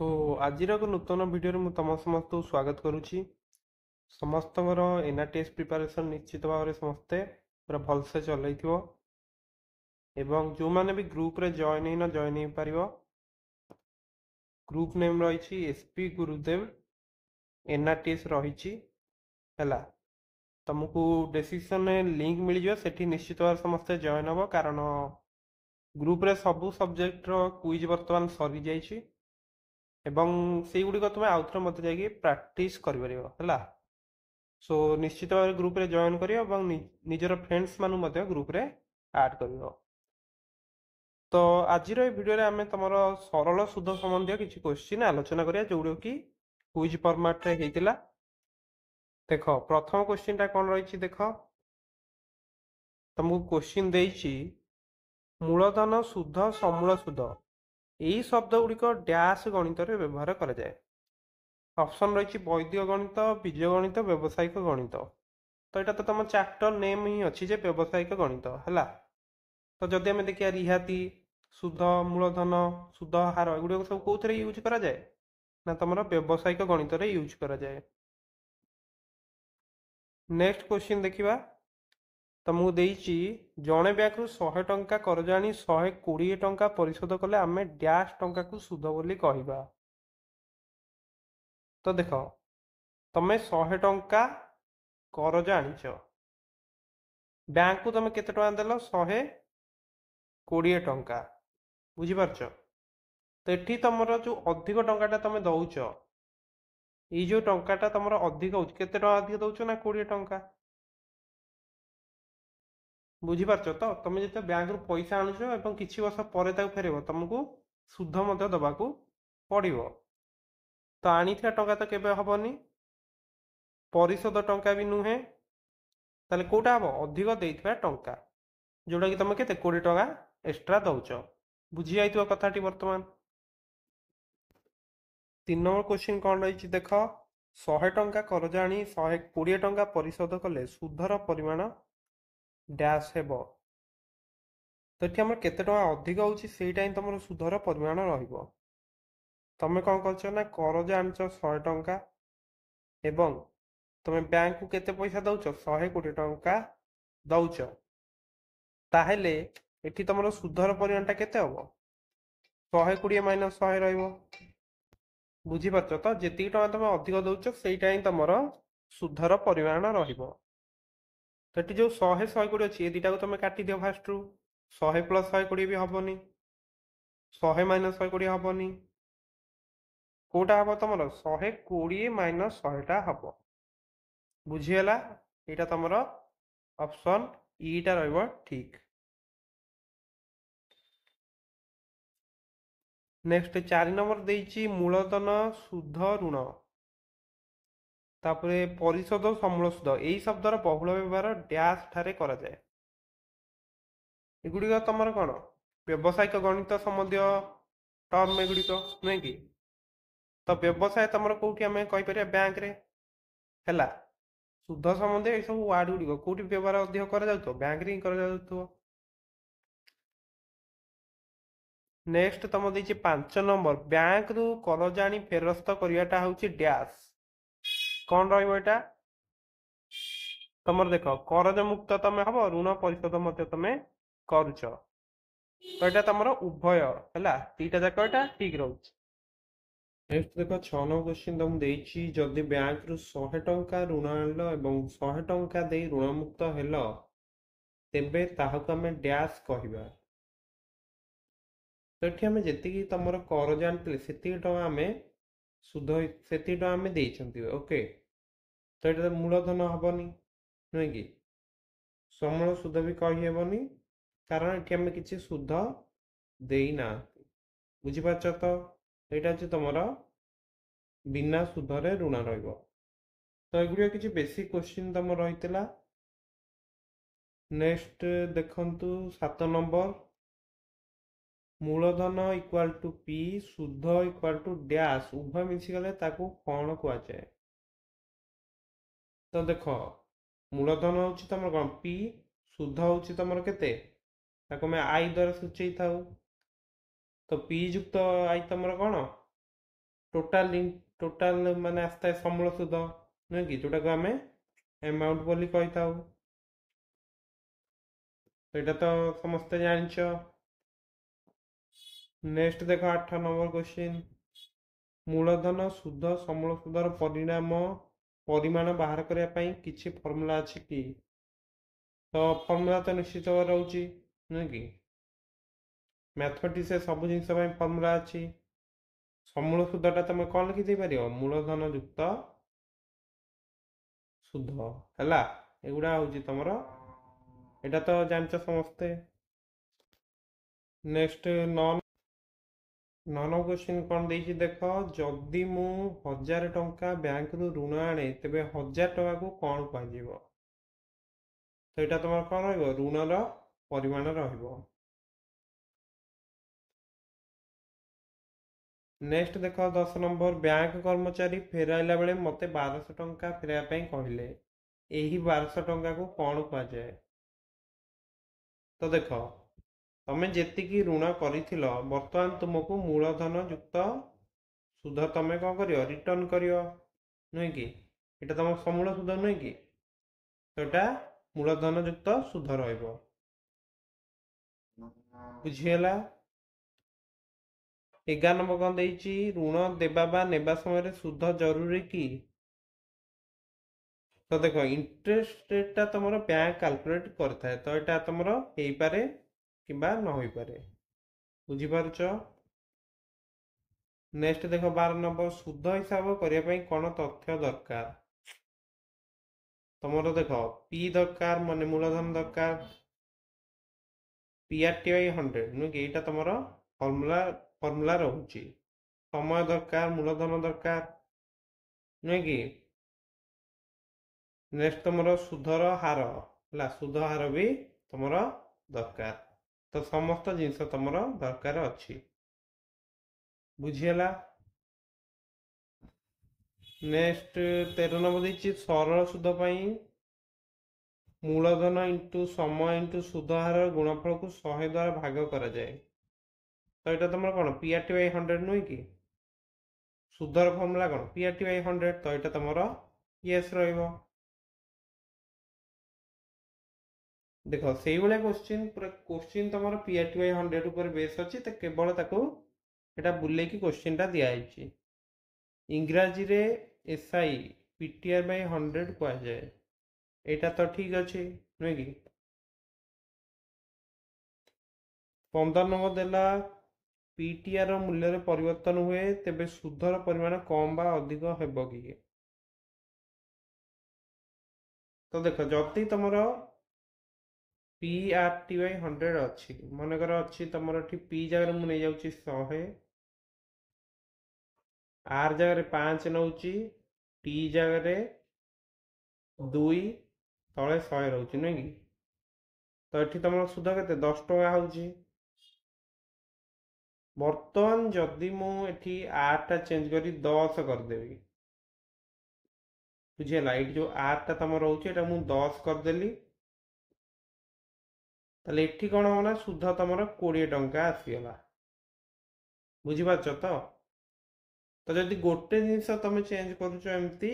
सो आज एक नूतन वीडियो में तुम समस्त स्वागत करुच्ची। समस्त एनआरटीएस प्रिपरेशन निश्चित भाव में समस्ते पूरा भलसे चल जो मैंने भी ग्रुप रे जॉइन हो पार। ग्रुप नेम रही एसपी गुरुदेव एनआरटीएस रही है। तुमको डिस्क्रिप्शन लिंक मिल जाए सेठी निश्चित भाव समस्ते जॉइन हम कारण ग्रुप रे सबू सब्जेक्ट रो क्विज वर्तमान सरी जाइए एवं से गुड़िक तुम आउ थे मत जाकि प्राक्ट कर। सो निश्चित भाव ग्रुप रे जॉइन कर निजर फ्रेंड्स मानु ग्रुप रे ऐड कर। तो आज वीडियो रे आमे तुम सरल सुध संबंधी किसी क्वेश्चन आलोचना करिया जो कि क्विज फॉर्मेट रे हेतिला। देख प्रथम क्वेश्चन टा कौन रही देख तुमको क्वेश्चन देइछि मूलधन सुध समूल सुध यही शब्द गुड़िक डैश गणित रे व्यवहार करा जाए। ऑप्शन रही वैदिक गणित बीज गणित व्यावसायिक गणित। तो यहाँ तो तुम चैप्टर नेम ही अच्छी जे व्यावसायिक गणित है। तो जदि आम देखिए रिहाती सुध मूलधन सुध हार एगुड़ सब कौन यूज करा जाए ना तुम व्यावसायिक गणित रे यूज करा जाए। नेक्स्ट क्वेश्चन देखिबा तुमको देइछि जणे बैंक रु 100 टंका कर्ज आनी 120 टंका परिशोध कले आमे डैश टंका को सुध बोली कहिबा। तो देख तमें 100 टंका करज आनीच बैंक को तुम केते टंका देल 120 टंका बुझीपार। तो ये तुम जो अधिक टंका तुम दौच ये जो टंका तुम अधिक हो केते टंका अधिक दौच ना 20 टंका बुझीपार। तो तुम जो बैंक रु पैसा आणुच और किसी वर्ष पर फेर तुमको सुध दबाक पड़ो। तो आनी टंका तो केबे हबनी परिशोध टंका भी नुहे ताले कोटा हम अधिक देइथिबा टंका जोटा कि तुम के 20 टंका एक्स्ट्रा दौच बुझी जाइथिबा कथाटी। वर्तमान 3 नंबर क्वेश्चन कौन रही देख 100 टंका करज आनी 120 टंका परिशोध कले सुधर परिमाण डैश हेबो। तो ये आम केते टंका अधिक होची सेटा ही तुम सुधर परिमाण रहिबो। तमें कौन कर करज आनीच 100 टंका एवं तुम बैंक को केते पैसा दौच 120 टंका दौच ताहेले एठी तुम सुधर परिमाणटा केते हबो 120 माइनस 100 रहिबो बुझीपार। तो जी टाँग तुम अधिक दौच से तुम सुधर परिमाण रहिबो। तो ये जो 100 120 अच्छी ये दुटा को तुम काटी दियो फास्ट रु 100 प्लस 120 भी हबनी 100 माइनस 120 हबनी कोटा हम तुम 120 माइनस 100 हम बुझीगला। यहाँ तुम ऑप्शन ईटा रहिबो ठीक। नेक्स्ट 4 नंबर देइछि मूलधन सुध ऋण तापरे परिशोध समूल सुध यही शब्दर बहुल व्यवहार डैश ठारे करा जाए। एगुड़िक तुम कौन व्यावसायिक गणित संबंधी टर्म एगुड़िक नुहे कि। तो व्यवसाय तुम कौटी आम कहीपर बैंक रे है सुध संबंधी ये सब वार्ड गुड़िक कौटी व्यवहार अधिक कर बैंक रे ही कर। नेक्स्ट तुम देछि 5 नंबर बैंक रु करज आनी फेरस्त करियाटा होछि डैश कौन रहा तुम देख करज मुक्त तुम हम ऋण परिशोध तुम करुच। तो यहाँ तुम उभय है दीटा जाक यहाँ ठीक रोच। नेक्स्ट देख 6 नंबर क्वेश्चन तुम देछि जदि बैंक रु 100 टंका ऋण आनल एवं 100 टंका दे ऋण मुक्त हेल तेबे ताहाको आमे डैश कहिबा। तो ये आम जी तुम करज आनी से आम सुध से आम देइछंती ओके। तो ये मूलधन हबनी नुहे कि समूल सुध भी कहीहेबनी कारण ये आम किसी सुध देना बुझीपार। तो यहाँ हूँ तुम बिना सुधरे ऋण रहिबो। तो एगुड़िक किसी बेसिक क्वेश्चन तुम रही। नेक्स्ट देखंतु 7 नंबर मूलधन इक्वाल टू पी सुध इक्वाल टू डैश उभय मिशिगले ताकू कौन कहुए। तो देख मूलधन हूँ तुम कौन पी सुध हूँ तुम केते ताको मैं आई द्वारा सूचई था। तो पी युक्त आई तुम कौन टोटाल टोटाल माने आस्ता समूल सुध नुहे कि जोटा को आम अमाउंट बोली कही था। तो यहाँ तो समस्ते जानच। नेक्स्ट देख 8 नंबर क्वेश्चन मूलधन सुध समूल सुधर परिमाण बाहर करने किसी फर्मूला अच्छी कि तो फर्मूला तो निश्चित भाव रोचे नुहे कि मैथमेटिक्स सब जिन फर्मूला अच्छी समूल सुधटा तुम कौन लिखिदेपर मूलधन युक्त सुध है एगुड़ा हूँ तुम यहाँ तो जानच समस्ते। नेक्स्ट नन क्वेश्चन कौन देख देख जदि मु 1000 टंका बैंक रु ऋण आने तेरे 1000 टंका को कौन कह तो यहाँ तुम कौन ऋणर परिमाण रहिबो। नेक्स्ट देख 10 नंबर बैंक कर्मचारी फेराइला बेले मते 1200 टंका फेराइबा कहले यही 1200 टंका को कौन कह जाए। तो देख तमें जी ऋण कर बर्तमान तुमको मूलधन युक्त सुध तुम कौन कर रिटर्न कर नुहे कि यहाँ तुम समूल सुध नुहे कि तो यहाँ मूलधन युक्त सुध बुझीगला। 11 नंबर कौन देती ऋण देवा बा नेबा समय सुध जरूरी कि तो देख इंटरेस्ट रेटा तुम बैंक कैलकुलेट करता है तो यहाँ तुम हो पारे कि न हो पारे बुझीपारुच। नेक्स्ट देख 12 नंबर सुध हिसाब करने कौन तथ्य दरकार तुम देख पी दरकार मान मूलधन दरकार पीआरटी बाई 100 नुहे कि यहाँ तुम फर्मूला फर्मूला रोचे समय दरकार मूलधन दरकार नुहे कि नेक्स्ट तुम सुधर हार है सुध हार भी तुम दरकार तो समस्त जिनस तुम दरकार अच्छी बुझीगला। नेक्स्ट 13 नंबर देती सरल सुध मूलधन इंटू समय इंटू सुध हार गुणफल को 100 द्वारा भाग करा जाए तो यहाँ तुम कौन पीआरटी बाई 100 नुहे कि सुधर फर्मूला कौन पीआरटी बाई 100 तो यहाँ तुम यस रहिबो। देख से क्वेश्चन पूरा क्वेश्चन तुम पीआरटी बाई 100 ऊपर बेस अच्छी तो केवल यहाँ बुले क्वेश्चन टा दिखाई इंग्राजी रे एसआई पीटीआर बाई 100 कह जाए यहाँ तो ठीक अच्छे नुहे कि 15 नंबर देला पीटीआर मूल्य परिवर्तन हुए तेबे सुधर परिमाण कम बा अधिक हेब कि तो देख जदि तुम पीआरटी बाई 100 अच्छी मनकर अच्छी तुम पी जगह मुझे जाऊँगी 100 आर जगह 5 नौची टी जगह 2 तले 100 रोचे नुहे कि तो ये तुम सुध के 10 टंका हो बर्तमान जदि मुझे 8 टा चेंज कर 10 करदेवी बुझीगला ये जो 8 टा तुम रोचे 10 करदेली ताले एठी कौन हम ना सुध तुम 20 टंका आसीगला बुझीपार तो जदि गोटे जिनस तुम चेंज करमती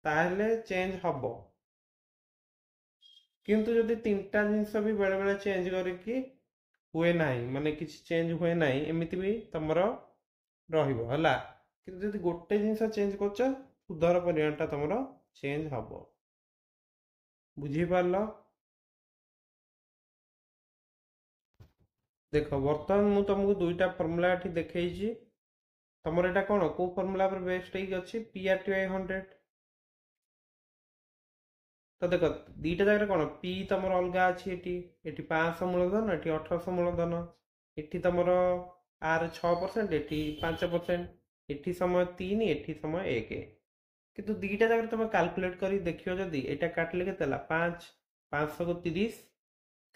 चेंज हम किंतु जदि 3टा जिनस भी बेले बेले चेंज करके हुए ना माने किसी चेंज हुए ना एमती भी तुम रहा कि जदि गोटे जिनस चेंज कर सुधर परिमाणटा तुम चेंज हम बुझीपार। देख बर्तमान मुझे तुमको 2टा फर्मूला ये देखी तुम यहाँ कौन कौ फर्मूला पर बेस्ड अच्छी पीआरटी बाई 100 तो देख 2टा जगह कौन पी तुम अलग अच्छी ये 500 मूलधन ये 1800 मूलधन ये तुम आर 6% ये 5% ये समय 3 ये समय 1 किंतु 2टा जगह तुम कैलकुलेट कर देखियो जदि यहाँ काटिले के 5 500 को 30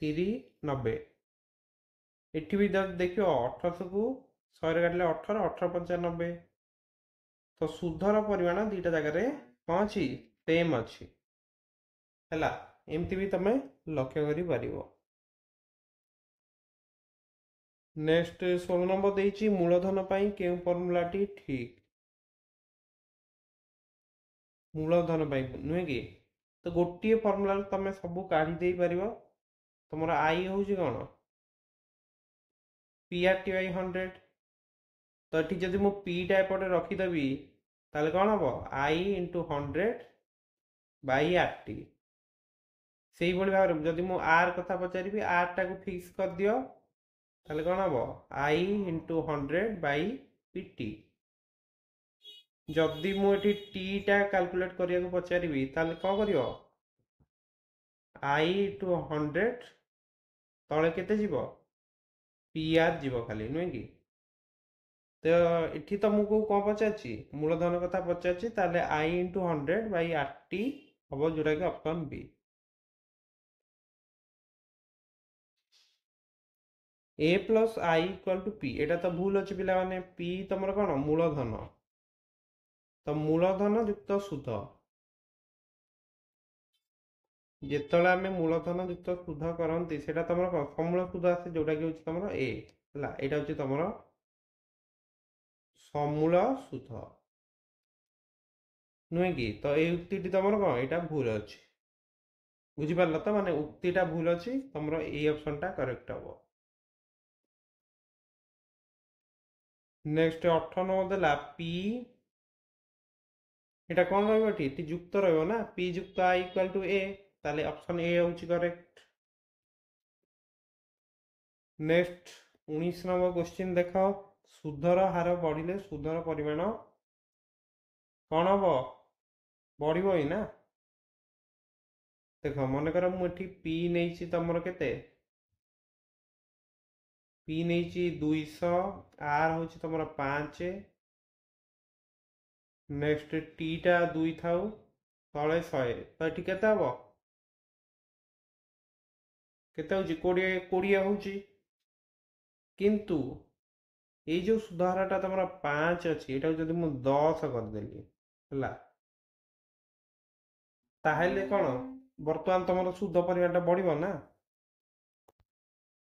30 90 एटी भी देखियो 1800 को 100 काटिले 18 18 95 तो सुधर परिमाण 2टा जगह कौन अच्छी सेम अच्छी है एमती भी तुम लक्ष्य कर। नेक्स्ट 16 नंबर देइछि मूलधन पाई केउ फॉर्मूलाटी ठीक मूलधन पाई नुहे कि तो गोटे फॉर्मूला तुम सब काढ़ी दे पारिबो तुमर आई होउछि कोन पीआरटी बाई 100 तो ये जदि मु पीटा एपटे रखीदेवी ताले कौन हम आई इंटू 100 बाई आरटी से भाव में जदि मु आर कथा पचारि आर टा को फिक्स कर दियो ताले कौन हम आई इंटू 100 बाई पीटी जदि मु एठी टी टा कैलकुलेट करिया को पचारि ताले कौन करियो आई इंटू 100 तले केते जीवो पीआर जीवो खाली नुहे कि तो इठी तुमको कौन पचार मूलधन कथा पचार I into 100 by R T हम जोटा कि option B A plus I equal to P एटा तो भूल अच्छे पिला माने पी तुम कौन मूलधन तो मूलधन युक्त सुध जिते आम मूलधन युक्त सुध करती से तुम कौन समूल सुध आसे जोटा कि तुम ए है यहाँ हूँ तुम समूल सुध नुहे कि तो ये उक्ति तुम कौन यहाँ भूल अच्छे बुझीपार तो माने उक्तिटा भूल अच्छी तुम ये ऑप्शन टा करेक्ट हम नेक्स्ट 18 नंबर देला पी এটা কোন রইব এটি যুক্ত রইব না p যুক্ত i ইকুয়াল টু a তাহলে অপশন এ হচ্ছে करेक्ट नेक्स्ट 19 नंबर क्वेश्चन देखो सुधर हार बढ़िले सुधर परिमाण कौन हम बढ़ ही ना देख मनकर मुझे पी नहीं तुम के पी नहीं 200 आर हूँ तुम 5 नेक्स्ट टी टा 2 थाउ तले 100 तो ये केते हम केते होची 20 होची किंतु ये जो सुधाराटा तुम 5 अच्छी यहाँ जब मुझे 10 करदेली है ताहले कौन बर्तमान तुम सुध परिमाणटा बढ़ ना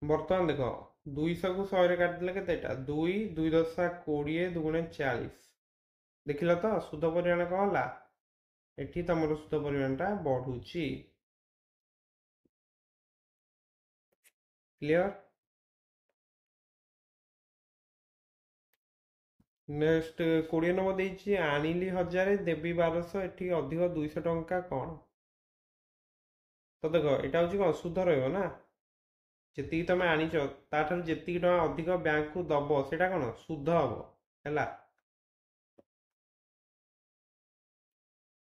बर्तमान देख 200 को 100 रे काटिदेले केतेटा 2 2 10 20 2 40 देखिल तो सुध परिमाण कौन है एठी तुम सुध परिमाणटा बढ़ुची क्लियर नेक्स्ट 20 नंबर देइछि आनिली 1000 देवी 1200 एठी अधिक 200 टंका कौन तो देख यहाँ हूँ कौन सुध रहा जी तुम आनीच ताठू जी टाँग अधिक बैंक को दब से कौन सुध हम है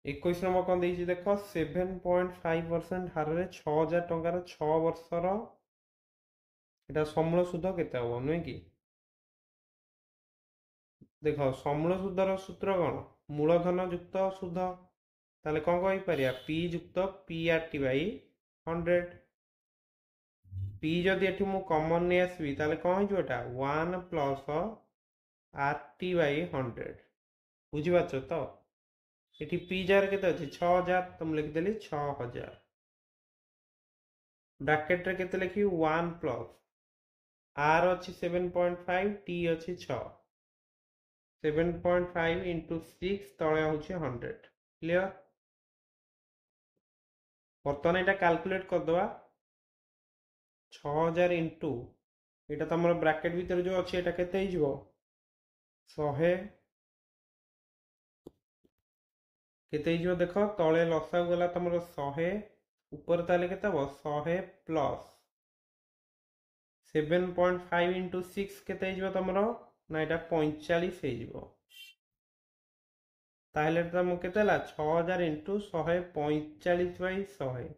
21 नंबर कौन देख 7.5% हार 6000 टकर 6 वर्षर এটা समूल सुध केते हम नुहे कि देख समूल सुधर सूत्र कौन मूलधन युक्त सुध ताले कौन कही पी युक्त P R T by 100 P जदि एठी मु कॉमन नहीं आसबी ताले कौन हो एटा 1 प्लस आर टी बाई 100 बुझी पारछ तो एठी पी जार केते अछि 6000 तुम लिखिदेली 6000 ब्रैकेट रे केते लिखी 1 प्लस आर अछि 7.5 टी अछि 6 7.5 इंटू 6 तले होछि 100 क्लियर बर्तमान यहाँ कैलकुलेट करदे 6000 इंटू यहाँ तुम ब्रैकेट भीतर जो अच्छे यहाँ केते 100 केते देख तले लसा गला तुम 100 ऊपर ताले केते 100 प्लस 7.5 इंटू 6 केते तुम ना यहाँ 45 ताहले तुम केते 6000 इंटू 100 45 बाई 100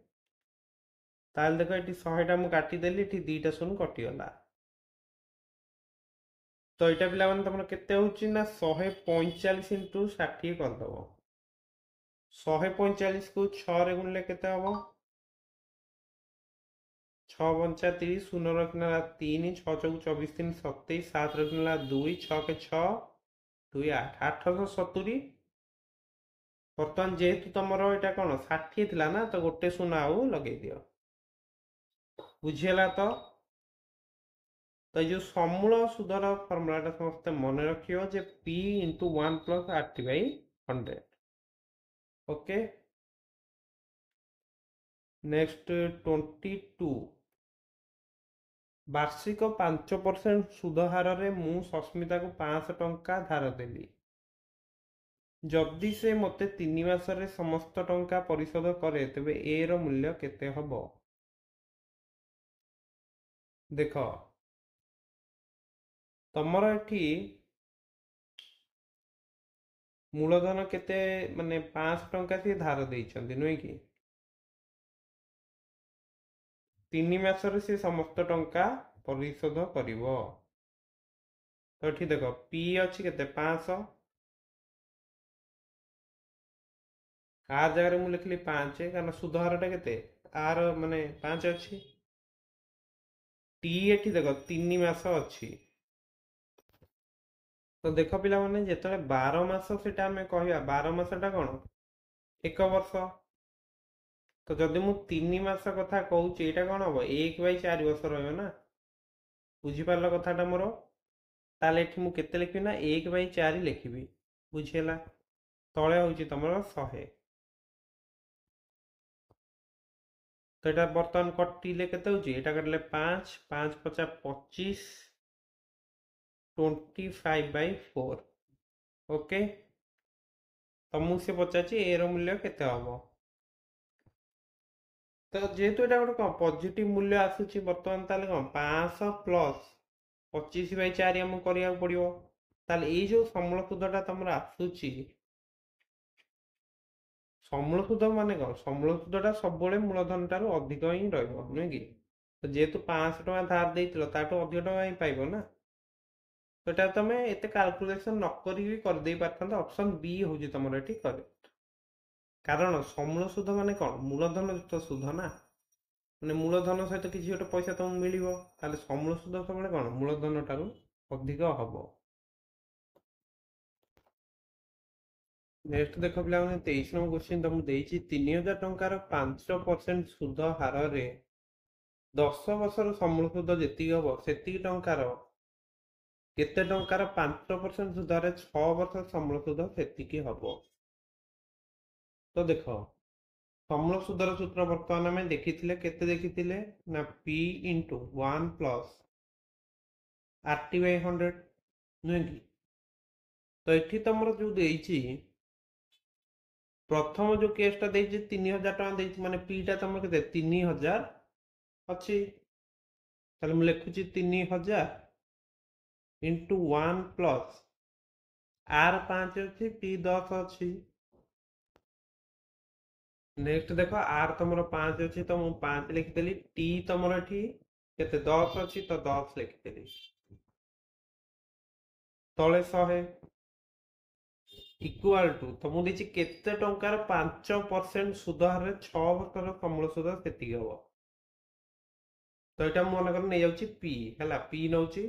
ताहले देख ये 100टा मुझे काटिदेली ये 2टा शून्य कटिगला तो यहाँ पिला तुम केते होची ना 145 इंटू 60 करदेव 145 को 6 रे गुणले केते हम 6 पंचा 30 शून्य रखना 3 6 चौक 24 3 27 7 रखना 2 6 के 6 2 8 870 बर्तमान जेहेतु तुम यहाँ कौन 60 थिला ना तो गोटे शून्य आउ लगे दियो बुझीगला तो तो ये जो समूल सुधर फर्मुलाटा समस्ते मन रखियो जे p into 1 plus RT by 100। Okay, next 22। वार्षिक 5% सुध हार रे मु सस्मिता को 500 टंका धार देली। जदि से मते 3 मासरे समस्त टंका परिशोध करे तेबे ए रो मूल्य केते हबो? देख, तमर एठी मूलधन केते माने 500 टंका सी धार देइछन्ती नुई कि 3 मासरे से समस्त टंका परिशोध करिवो। तो एठी देखो पी अछि केते 500, आर जगह मु लिखली 5 कारण सुध हारटा केते आर माने 5 अछि। टी एठी देखो 3 मास अछि। तो देख पिला माने जेतले 12 मास सेटा हमें कहया 12 मासटा कोन 1 वर्ष। तो जदि मु 3 मास कथा कहूची एटा कोन हबो 1/4 वर्ष रहयो ना। बुझी पारलो कथाटा मोर? ताले एठी मु केते लिखबी ना 1/4 लिखबी। बुझिहेला? तळे होउची तमरो 100। तो एटा बर्तमान कटिले केते होउची एटा कटले 5 5 5 25 25/4। ओके, तमु से पचाची ए रो मूल्य केते हबो? तो जेहेतु एटा गोटे कौन पॉजिटिव मूल्य आसूची बर्तमान ताले कौन 500 प्लस 25/4 हमको करिया पड़ियो। ताले ए जो समूल सुधटा तमरा आसूची समूल सुध माने कौन समूल सुधटा सबबेले मूलधन टारू अधिक ही रहइबो नुहे कि। तो जेहेतु 500 टका धार देइतिलो ताटू अधिक टका ही पाइबो ना। तो एटा तमे एते कैलकुलेशन न करी भी कर देई पारथांत। ऑप्शन बी होउची तमरो एठी करेक्ट। कारण समूल सुध माने कौन मूलधन युक्त सुध ना। ମାନେ ମୂଳଧନ ସହିତ କିଛି ଗୋଟେ ପଇସା ତମକୁ ମିଳିବ ତାହେଲେ ସମୂଳ ସୁଧ ସବୁବେଳେ କଣ ମୂଳଧନ ଠାରୁ ଅଧିକ ହବ। ନେକ୍ସଟ ଦେଖ ପିଲାମାନେ 23 ନମ୍ବର କ୍ୱେଶ୍ଚିନ୍ ତମକୁ ଦେଇଛି 3000 ଟଙ୍କାର 5% ସୁଧ ହାରରେ 10 ବର୍ଷର ସମୂଳ ସୁଧ ଯେତିକି ହବ ସେତିକି ଟଙ୍କାର କେତେ ଟଙ୍କାର 5% ସୁଧରେ 6 ବର୍ଷ ସମୂଳ ସୁଧ ସେତିକି ହବ। ତ ଦେଖ ସମୂଳ ସୁଧର ସୂତ୍ର ବର୍ତ୍ତମାନ ଆମେ ଦେଖିଥିଲେ କେତେ ଦେଖିଥିଲେ ନା p into 1 plus RT/100 ନୁହେଁ କି। ତ ଏଠି ତମର ଯୋଉ ଦେଇଛି प्रथम जो केसटा ଦେଇଛି 3000 ଟଙ୍କା ଦେଇଛି ମାନେ p ଟା ତମର କେତେ 3000 ଅଛି। ତାହେଲେ ମୁଁ ଲେଖୁଛି 3000 into 1 plus r 5 ଅଛି p 10 ଅଛି। नेक्स्ट देखो r तमरो 5 अछि तो ମୁଁ 5 लिखिदेली t तमरो एठी केते 10 अछि तो 10 लिखिदेली तळे 100 इक्वल टू तो ମୁଁ ଦେଇଛି କେତେ ଟଙ୍କାର 5% ସୁଧ ହାରରେ 6 ବର୍ଷର ସମୂଳ ସୁଧ ସେତିକି ହବ। ତ ଏଟା ମୁଁ ମନେ କରି ନେଇ ଯାଉଛି p ହେଲା p ନଉଛି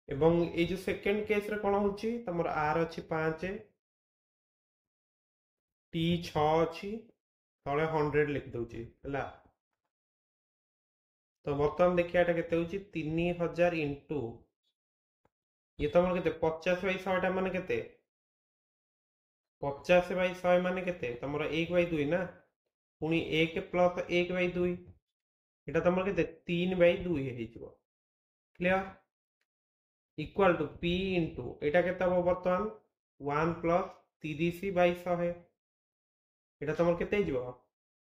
ଏବଂ ଏଇ ଯୋଉ सेकंड केस रे कोन होଉଛି तमरो r अछि 5 t 6 अछि तळे 100 लिखि दଉଛି ହେଲା। तो बर्तमान देखिया एटा केते होଉଛି 3000 इनटू ये तमरो केते 50/100 टा माने केते 50/100 माने केते तमरो 1/2 ना पुनी 1 प्लस 1/2 एटा तमरो केते 3/2 हेजिवो clear equal to p into एटा केते हबो बर्तमान 1 प्लस 30/100 एटा तमरो केते हेजिवो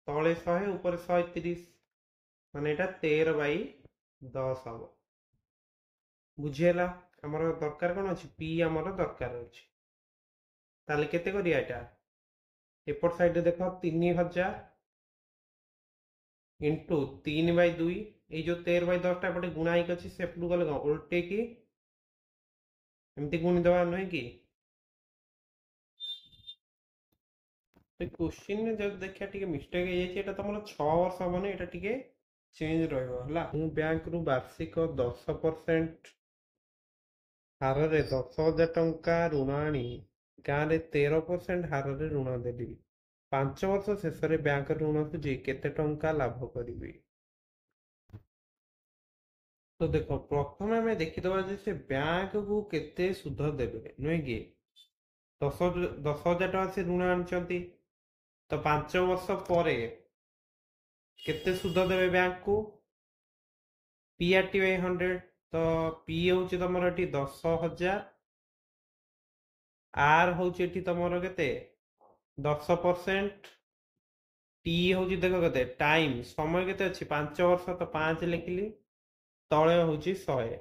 तळे 100 ऊपर 130 माने एटा 13/10 हबो। बुझिहेला हमर दरकार कोन अछि p हमर दरकार अछि ताले केते करिया एटा एपट साइड रे देखो 3000 इंटू 3/2 ये जो 13/10 टा पटे गुणा एक अछि से पटु गले उल्टे की एमती गुणी दवा नहे कि। तो क्वेश्चन में जब देखिया टिके मिस्टेक हे जाय एटा तमरो 6 वर्ष माने एटा टिके चेंज रहइबो हला। मु बैंक रु वार्षिक 10% हार रे 10,000 टंका ऋण आनी गाँ रे 13% हार रे ऋण देली 5 वर्ष शेष रे बैंक ऋण सुझी केते टंका लाभ करिवि। तो देखो प्रथम आम देखीदबा जे से बैंक को केते सुध देबे नुहे कि 10,000 टଙ୍କା से ऋण आनिचंती तो 5 वर्ष पर केते सुध देबे बैंक को PRT बाय 100 तो P होची तमरो एठी 10,000 R होची एठी तमरो केते 10% T होची देखो केते टाइम समय केते अछि 5 वर्ष तो 5 लिखिली तळे होची 100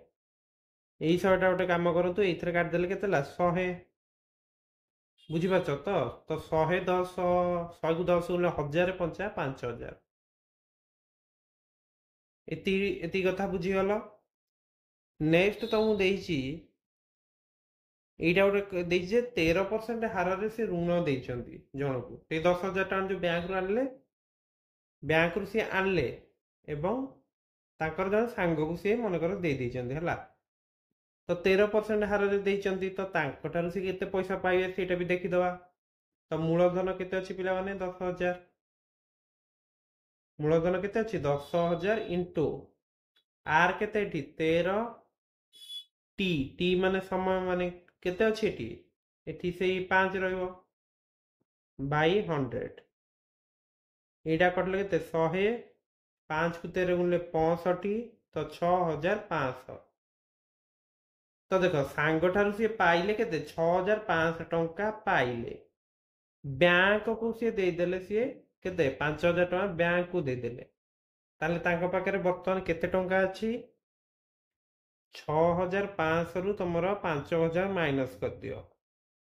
एई 100टा गोटे काम करतु एइथरे काट देले केते ला 100 बुझी पारछ तो 110 100 को 10 गुणिले 1000 पंचा 5000 एति एति कथा बुझी गलो नेक्स्ट तो मु देइची एइटा गोटे देइची जे 13% हाରରେ से ऋण देइचंती जणକୁ ए 10,000 टଙ୍କା जो बैंक ରୁ आनले बैंक ରୁ से आनले एवं तांकर जण सांग को से मनकर दे देइचंती हला तो 13% हाରରେ देइचंती तो तांकटारू से केते पैसा पाइबे सेटा भी देखिदवा तो मूलधन केते अछि पिला माने 10,000 मूलधन केते अछि 10,000 इनटू आर केते एठी 13 टी टी माने समय माने केते अछि एठी सेई 5 रहइबो बाई 100 एटा कटले केते 100 5 को 13 गुणिले 65 तो 6,500 तो देखो सांग ठारू से पाइले केते 6,500 टंका पाइले बैंक को से दे देले से केते 5,000 टंका बैंक को दे देले ताले तांको पाखरे वर्तमान केते टंका अछि 6,500 रु तमरो 5,000 माइनस कर दियो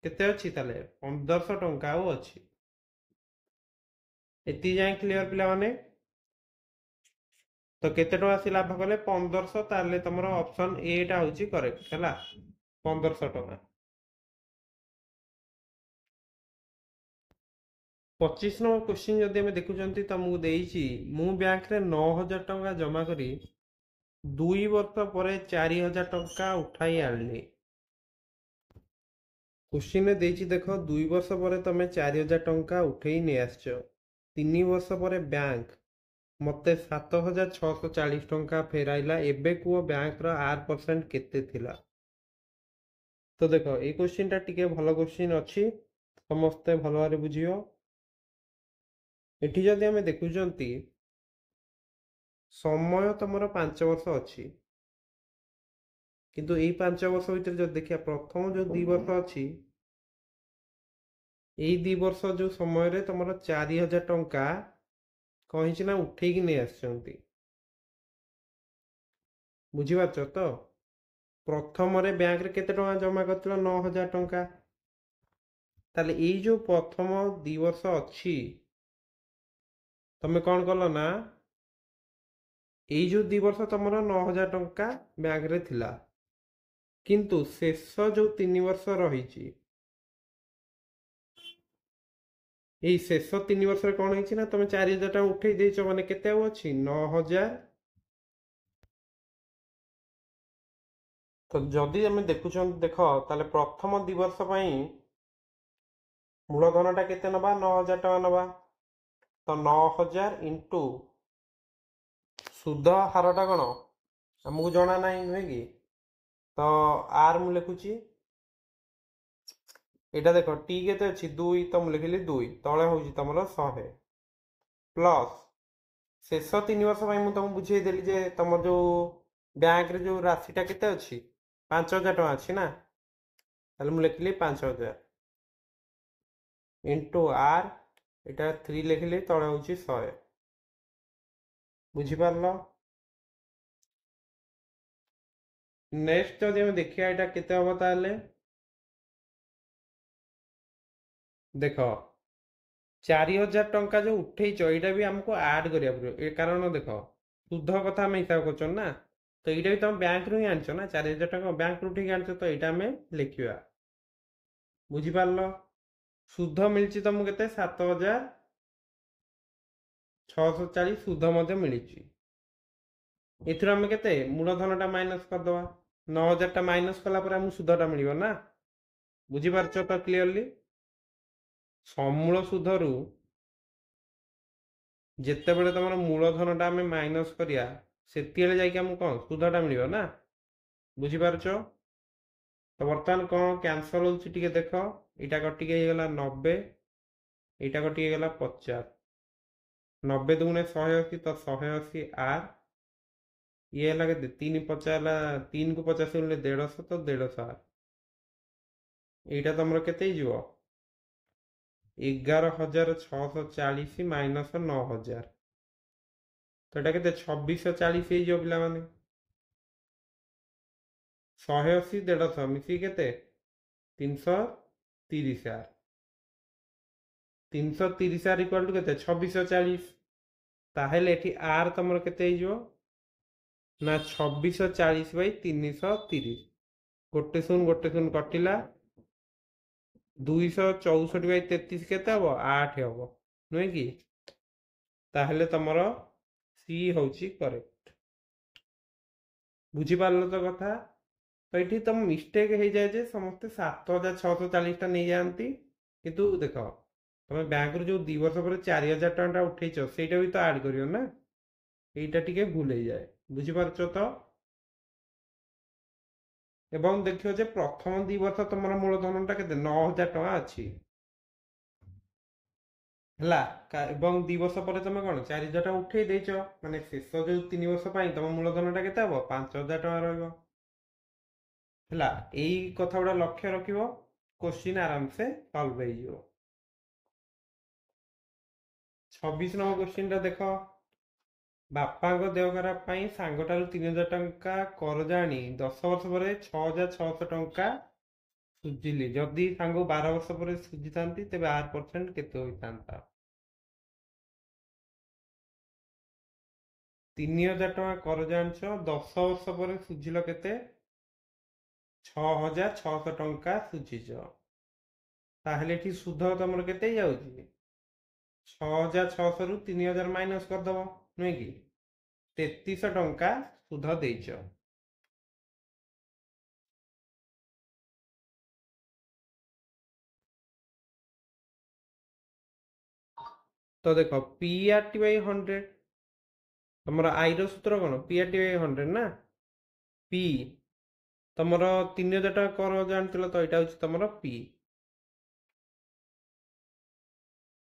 केते अछि ताले 1500 टंका ଆଉ ଅଛି एति जाय क्लियर पिला माने तो केते टंका से लाभ कले 1500 ताले तमरो ऑप्शन ए टा होची करेक्ट हैला 1500 टंका 25 नंबर क्वेश्चन जदि हमें देखुचंती तो मु देइची मु बैंक रे 9,000 टंका जमा करी 2 वर्ष पर 4,000 टंका उठाई आनली क्वेश्चन रे देइची देखो 2 वर्ष पर तमे 4,000 टंका उठेई नै आछो 3 वर्ष पर बैंक मते 7,640 टंका फेराइला एबे कुओ बैंक रो R% केते थिला तो देखो ए क्वेश्चन टा टिके भलो क्वेश्चन अछि समस्ते भलो भारे बुझियो एठी जदि हमें देखुचंती समय तमरो 5 वर्ष अछि किंतु एई 5 वर्ष भितर जदि देखिया प्रथम जो 2 वर्ष अछि एई 2 वर्ष जो समय रे तमरो 4,000 टंका कहिछि ना उठेई कि नै आछंती बुझी पारछ तो प्रथम रे बैंक रे केते टंका जमा करथिलो 9,000 टंका ताले एई जो प्रथम 2 वर्ष अछि तमे कोन करलो ना एई जो 2 वर्ष तमरो 9,000 टंका बैंक रे थिला किंतु शेष जो 3 वर्ष रहिछि एई शेष 3 वर्ष रे कोन हिछि ना तमे 4,000 टंका उठेई देइछो माने केते ଆଉ ଅଛି 9,000 तो जदि हमें देखुछन देखो ताले प्रथम 2 वर्ष पई मूलधन टा केते नबा 9,000 टंका नबा तो 9,000 इनटू सुध हारटा कोन हमकु जणा नाही नुहे कि तो आर मु लिखुची एटा देखो टी केते अछि 2 तो मु लिखिली 2 तळे होउची तमरो 100 प्लस शेष 3 वर्ष पई मु तुम बुझेई देली जे तमर जो बैंक रे जो राशिटा केते अछि 5,000 टंका अछि ना ताले मु लिखिली 5,000 इनटू आर एटा 3 लिखिली तळे होउची 100 बुझी पारलो नेक्स्ट जदि हम देखिया एटा केते हबो ताले देखो 4,000 टंका जो उठेइछ एटा भी हमको ऐड करिया पड़ियो ए कारण देखो शुद्ध कथा हम हिसाब करछन ना तो एटा भी तुम बैंक रु ही आनछो ना 4,000 टंका बैंक रु उठेइ आनछो तो एटा हमें लिखिबा बुझी पारलो शुद्ध मिलची तुमको केते 7,640 शुद्ध मध्य मिलिची एथुर हमें केते मूलधन टा माइनस कर दवा 9,000 टा माइनस कला पर हम शुद्ध टा मिलिबो ना बुझी पारछो तो क्लियरली समूल सुधरू जेते बेले तमरो मूलधन टा हमें माइनस करिया ସେତିବେଳେ ଯାଇକି ଆମକୁ କ'ଣ ସୁଧଟା ମିଳିବ ନା। ବୁଝିପାରୁଛ? ତ ବର୍ତ୍ତମାନ କ'ଣ କ୍ୟାନସଲ୍ ହେଉଛି ଟିକେ ଦେଖ। ଏଇଟା କଟିକି ହେଇଗଲା 90, ଏଇଟା କଟିକି ହେଇଗଲା 50। 90 ଦୁଗୁଣେ 180, ତ 180 ଆର୍। ଇଏ ହେଲା କେତେ? 3 50 ହେଲା, 3 କୁ 50 ଗୁଣିଲେ 150, ତ 150 ଆର୍। এইটা ତମର କେତେ ହେଇଯିବ? 11,640 ମାଇନସ୍ 9,000। ତ ଏଇଟା କେତେ? 2,640 ହେଇଯିବ ପିଲାମାନେ। 180 150 ମିଶିକି କେତେ? 330 ଆର୍। 330 ଆର୍ ଇକ୍ୱାଲ୍ ଟୁ କେତେ? 2,640। ତାହେଲେ ଏଠି ଆର୍ ତମର କେତେ ହେଇଯିବ? ନା 2,640/330। ଗୋଟେ ଶୂନ କଟିଲା। 264/33 କେତେ ହବ? 8 ହବ, ନୁହେଁ କି? ତାହେଲେ ତମର ସି ହଉଛି କରେକ୍ଟ। ବୁଝିପାରିଲ ତ କଥା? ତ ଏଠି ତମ ମିଷ୍ଟେକ୍ ହେଇଯାଏ ଯେ ସମସ୍ତେ 7,640ଟା ନେଇଯାଆନ୍ତି। କିନ୍ତୁ ଦେଖ, ତମେ ବ୍ୟାଙ୍କରୁ ଯୋଉ 2 ବର୍ଷ ପରେ 4,000 ଟଙ୍କାଟା ଉଠେଇଛ ସେଇଟା ବି ତ ଆଡ୍ କରିବ ନା। এইটা ଟିକେ ଭୁଲ ହେଇଯାଏ। ବୁଝିପାରୁଛ ତ? ଏବଂ ଦେଖିବ ଯେ ପ୍ରଥମ 2 ବର୍ଷ ତମର ମୂଳଧନଟା କେତେ? 9,000 ଟଙ୍କା ଅଛି ହେଲା। ଏବଂ 2 ବର୍ଷ ପରେ ତମେ କ'ଣ 4,000 ଟଙ୍କା ଉଠେଇ ଦେଇଛ, ମାନେ ଶେଷ ଯୋଉ 3 ବର୍ଷ ପାଇଁ ତମ ମୂଳଧନଟା କେତେ ହବ? 5,000 ଟଙ୍କା ରହିବ ହେଲା। ଏଇ କଥା ଗୁଡ଼ା ଲକ୍ଷ୍ୟ ରଖିବ, କୋଶ୍ଚିନ୍ ଆରାମସେ ସଲ୍ଭ ହେଇଯିବ। 26 ନମ୍ବର କୋଶ୍ଚିନ୍ଟା ଦେଖ। ବାପାଙ୍କ ଦେହ ଖରାପ ପାଇଁ ସାଙ୍ଗଠାରୁ 3,000 ଟଙ୍କା କରଜ ଆଣି 10 ବର୍ଷ ପରେ 6,600 ଟଙ୍କା ସୁଝିଲି। ଯଦି ସାଙ୍ଗକୁ 12 ବର୍ଷ ପରେ ସୁଝିଥାନ୍ତି ତେବେ R% କେତେ ହୋଇଥାନ୍ତା? 3,000 ଟଙ୍କା କରଜ ଆଣିଛ, 10 ବର୍ଷ ପରେ ସୁଝିଲ କେତେ? 6,600 ଟଙ୍କା ସୁଝିଛ। ତାହେଲେ ଏଠି ସୁଧ ତମର କେତେ ହେଇଯାଉଛି? 6,600ରୁ 3,000 ମାଇନସ୍ କରିଦେବ, ନୁହେଁ କି? 3,300 ଟଙ୍କା ସୁଧ ଦେଇଛ। ତ ଦେଖ PRT/100, ତମର ଆଇର ସୂତ୍ର କ'ଣ? PRT/100 ନା। P ତମର 3,000 ଟଙ୍କା କରଜ ଆଣିଥିଲ, ତ ଏଇଟା ହେଉଛି ତମର P।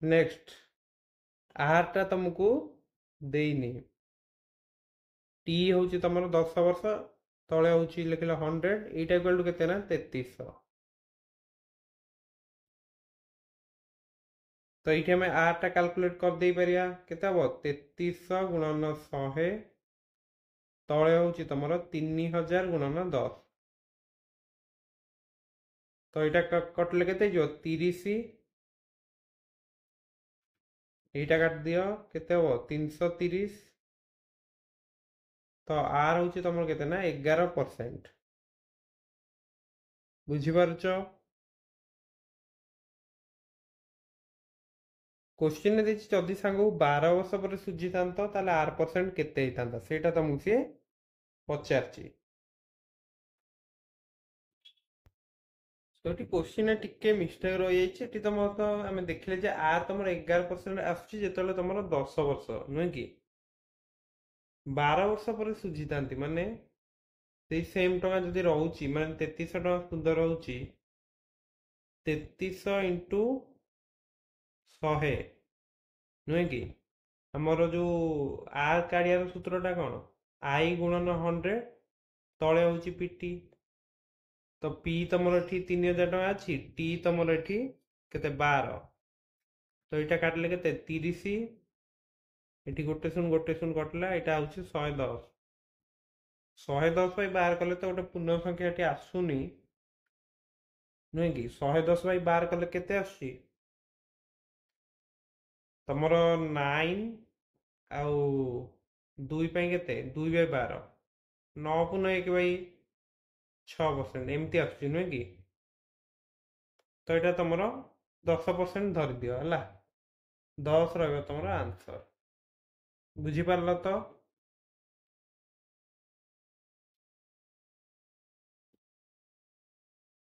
ନେକ୍ସଟ R ଟା ତମକୁ ଦେଇନି। T ହେଉଛି ତମର 10 ବର୍ଷ, ତଳେ ହେଉଛି ଲେଖିଲ 100, এইটা ଇକ୍ୱାଲ୍ ଟୁ କେତେ? ନା 3,300। ତ এইଠି ଆମେ R ଟା କ୍ୟାଲକୁଲେଟ୍ କରିଦେଇ ପାରିବା। କେତେ ହବ? 3,300 ଗୁଣନ 100, ତଳେ ହେଉଛି ତମର 3,000 ଗୁଣନ 10। ତ এইটা କଟିଲେ କେତେ ହେଇଯିବ? 30। এইটা କାଟିଦିଅ, କେତେ ହବ? 330। ତ R ହେଉଛି ତମର କେତେ? ନା 11%। ବୁଝିପାରୁଛ? କୋଶ୍ଚିନ୍ରେ ଦେଇଛି ଯଦି ସାଙ୍ଗକୁ 12 ବର୍ଷ ପରେ ସୁଝିଥାନ୍ତ ତାହେଲେ R% କେତେ ହେଇଥାନ୍ତା, ସେଇଟା ତମକୁ ସିଏ ପଚାରିଛି। ତ ଏଠି କୋଶ୍ଚିନ୍ରେ ଟିକେ ମିଷ୍ଟେକ୍ ରହିଯାଇଛି। ଏଠି ତମର ତ ଆମେ ଦେଖିଲେ ଯେ R ତମର 11% ଆସୁଛି ଯେତେବେଳେ ତମର 10 ବର୍ଷ, ନୁହେଁ କି? 12 ବର୍ଷ ପରେ ସୁଝିଥାନ୍ତି ମାନେ ସେଇ ସେମ୍ ଟଙ୍କା ଯଦି ରହୁଛି, ମାନେ 3,300 ଟଙ୍କା ସୁଧ ରହୁଛି, 3,300 ଇଣ୍ଟୁ 100, ନୁହେଁ କି? ଆମର ଯୋଉ R କାଢ଼ିବାର ସୂତ୍ରଟା କ'ଣ? I ଗୁଣନ 100, ତଳେ ହେଉଛି PT। ତ P ତମର ଏଠି 3,000 ଟଙ୍କା ଅଛି, T ତମର ଏଠି କେତେ? 12। ତ ଏଇଟା କାଟିଲେ କେତେ? 30। ଏଠି ଗୋଟେ ଶୂନ କଟିଲା, ଏଇଟା ହେଉଛି 110। 110/12 କଲେ ତ ଗୋଟେ ପୂର୍ଣ୍ଣ ସଂଖ୍ୟା ଏଠି ଆସୁନି, ନୁହେଁ କି? 110/12 କଲେ କେତେ ଆସୁଛି? ତମର 9 ଆଉ 2 ପାଇଁ କେତେ? 2/12। 9×1/6% ଏମିତି ଆସୁଛି, ନୁହେଁ କି? ତ ଏଇଟା ତମର 10% ଧରିଦିଅ ହେଲା। 10 ରହିବ ତମର ଆନ୍ସର। ବୁଝିପାରିଲ ତ?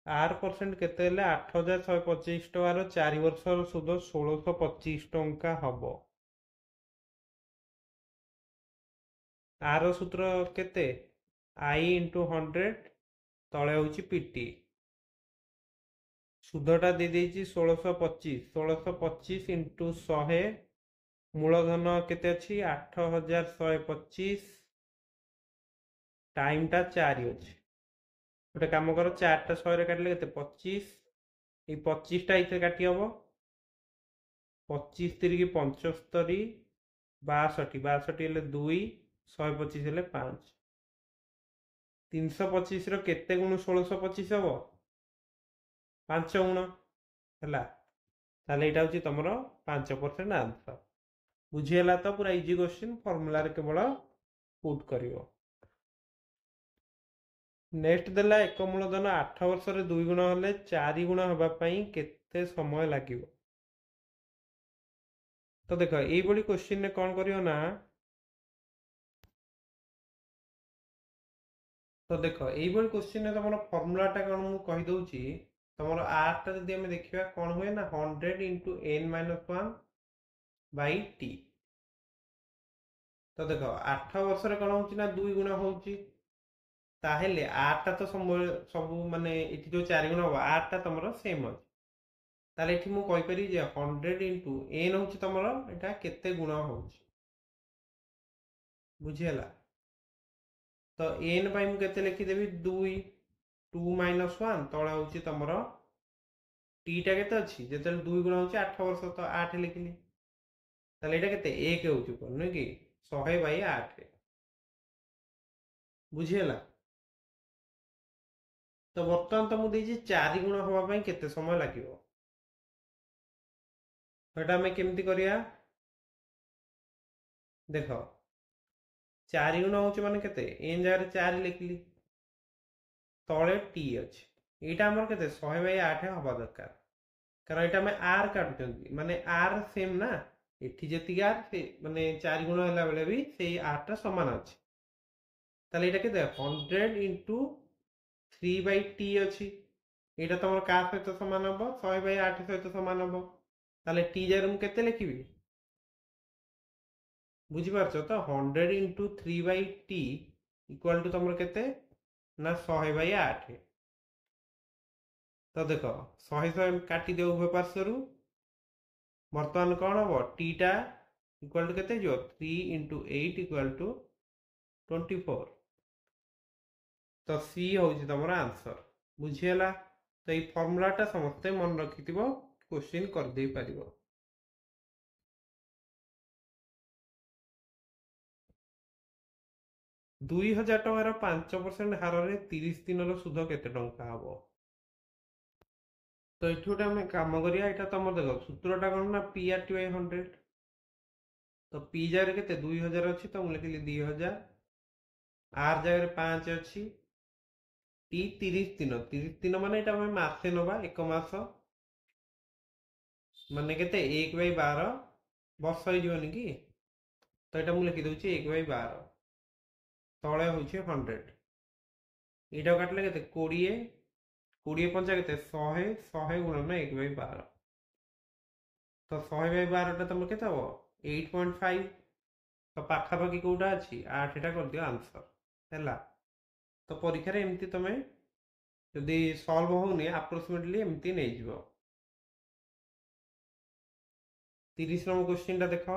R% କେତେ ହେଲେ 8,125 ଟଙ୍କାର 4 ବର୍ଷର ସୁଧ 1,625 ଟଙ୍କା ହବ। आर सूत्र केते आई इंटू 100 तले हूँ पीटी सुधटा दे देइछि 1625 इंटू 100 मूलधन केते अछि 8125 टाइमटा 4 अछि गोटे काम कर 4टा 100 काटिले केते 25 ये 25टा इथे काटी हम 25 3 75 62 हेले 2 125 हेले 5 325 रो केते गुण 1625 हबो 5 गुण हैला ताले एटा होची तमरो 5% आंसर बुझियला तो पूरा इजी क्वेश्चन फार्मूला रे केवल पुट करिवो नेक्स्ट देला एक मूलधन 8 वर्ष रे 2 गुण हेले 4 गुण हबा पई केते समय लागिवो तो देख यही बड़ी क्वेश्चन ने कौन करियो ना तो देख यही बड़ी क्वेश्चन ने तुम फर्मूलाटा कौन मुझे कहीदे तुम आरटा जब आम देखा कौन हुए ना 100 into n minus 1 by T तो देख 8 वर्ष कौन हो 2 गुण होले आरटा तो सब माने जो 4 गुण हम आरटा तुम सेम अच्छे ताले ये मुझे कहीपरि 100 इंटू n हूँ तुम यहाँ केते गुण हो बुझीगला तो n मुझे लिखिदेवी 2 2 माइनस 1 तला हूँ तुम टीटा के अच्छी जो 2 गुण हो 8 वर्ष तो 8 लिखिली ताले ये केते 1 हो नुह कि 100/8 बुझीगला तो बर्तमान तो मुझे 4 गुण हाँपाई केते समय लगे तो आम केमती करिया देख 4 गुण हो माने केते एन जगह 4 लिखली तले टी अच्छे यहाँ आमर के 100/8 हवा दरकार कारण यहाँ आम आर काटुं माने आर सेम ना एठी जी आर से माने 4 गुण है बेले भी से आरटा सामान अच्छे ताले यहाँ के 100 इंटू 3/t अच्छी यहाँ तुम क्या सहित सामान हम 100/8 सहित सामान हम ताले टी जगह मुझे केते लिखी बुझीपार तो 100 इंटू 3/t इक्वाल टू तुम केते ना 100/8 तो देख 100 काटी दियो उभय पार्श्व बर्तमान कौन हम टीटा इक्वाल टू केते जो 3 इंटू 8 इक्वाल टू 24 तो सी हूँ तुम आंसर बुझीगला तो ये फर्मूलाटा समस्ते मन रखि क्वेश्चन करदे पार 2000 टंकार 5% हार में 30 दिन सुध केते टंका हम तो ये गोटे आम कम करा तुम देख सूत्रटा कौन ना पी आर टी 100 तो पी जगह के 2000 अच्छी तो मुझे लिखिली 2000 आर जगह 5 अच्छी टी 30 दिन माने ये मसे नवा एक मस माने के 1/12 वर्ष होनी कि तो यहाँ मुझे लिखिदे 1/12 तले हूँ 100 यहाँ काटिले के 20 पंचा के 100 गुणन 1/12 तो 100/12 तुम के 8.5 तो पाखापाखि कौटा अच्छी 8टा कर दियो आंसर है तो परीक्षा एमती तुम जदि सल्व होनी अप्रोक्सीमेटली एमती नहीं जीव 30 नंबर क्वेश्चन देख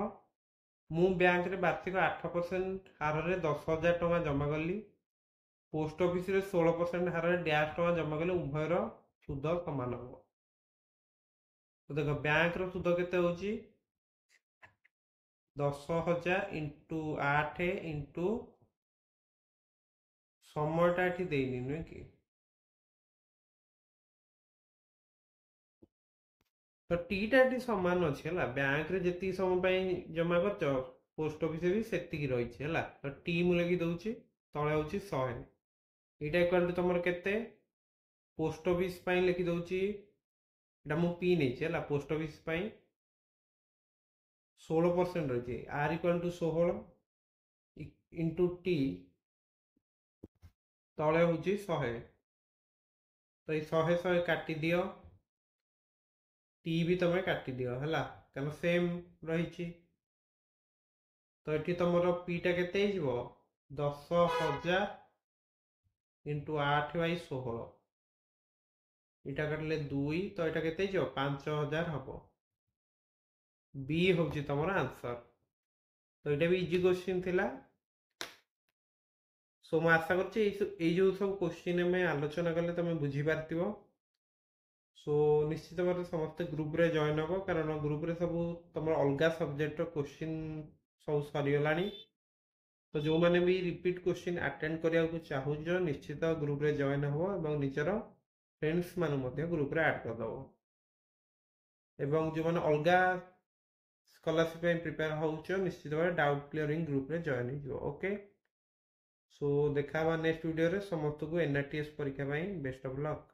मु बैंक रे वार्षिक 8% हार में 10,000 टଙ୍କା जमा कली पोस्ट ऑफिस रे 16% हार में डैश टଙ୍କା जमा कले उभयर सुध समान हम तो देख बैंक रो सुध केते होची 10,000 इंटू 8 इंटू समयटा ये देनी नुहे कि तो टीटा ये सामान अच्छे है बैंक रे जी समय जमा कर पोस्ट ऑफिस भी से रही है तो टी मु लिखि दूसरी तले हूँ 100 यहाँ इक्वाल टू तुम के पोस्ट ऑफिस लिखि दूसरी यहाँ मुझे पी नहीं पोस्ट ऑफिस 16% रही है R equal to 16 into T तले हूँ 100 तो ये 100 काटी दियो टी भी तुम काटी दियो है क्या सेम रही तो ये तुम पीटा के 10,000 इंटू 8/16 इटा काटिले 2 तो यहाँ केते 5,000 हम बी हूँ तुम आंसर। तो यहाँ भी इजी क्वेश्चन थिला। सो मैं आशा कर सब क्वेश्चन आम आलोचना कले तुम बुझीपार। सो निश्चित भाव समस्त ग्रुप रे जॉइन हम कारण ग्रुप रे सब तुम अलग सब्जेक्ट क्वेश्चन सब सरीगला। तो जो मैंने भी रिपीट क्वेश्चन अटेंड करने को चाहूच निश्चित ग्रुप रे जॉइन हम और निजर फ्रेंड्स मान ग्रुप रे ऐड करदे एवं जो मैंने अलग स्कॉलरशिप प्रिपेयर हो निश्चित भाव डाउट क्लियरिंग ग्रुप रे जॉइन हो। ओके सो देखा नेक्स्ट वीडियो रे समस्त को एनआरटीएस परीक्षा बेस्ट ऑफ लक।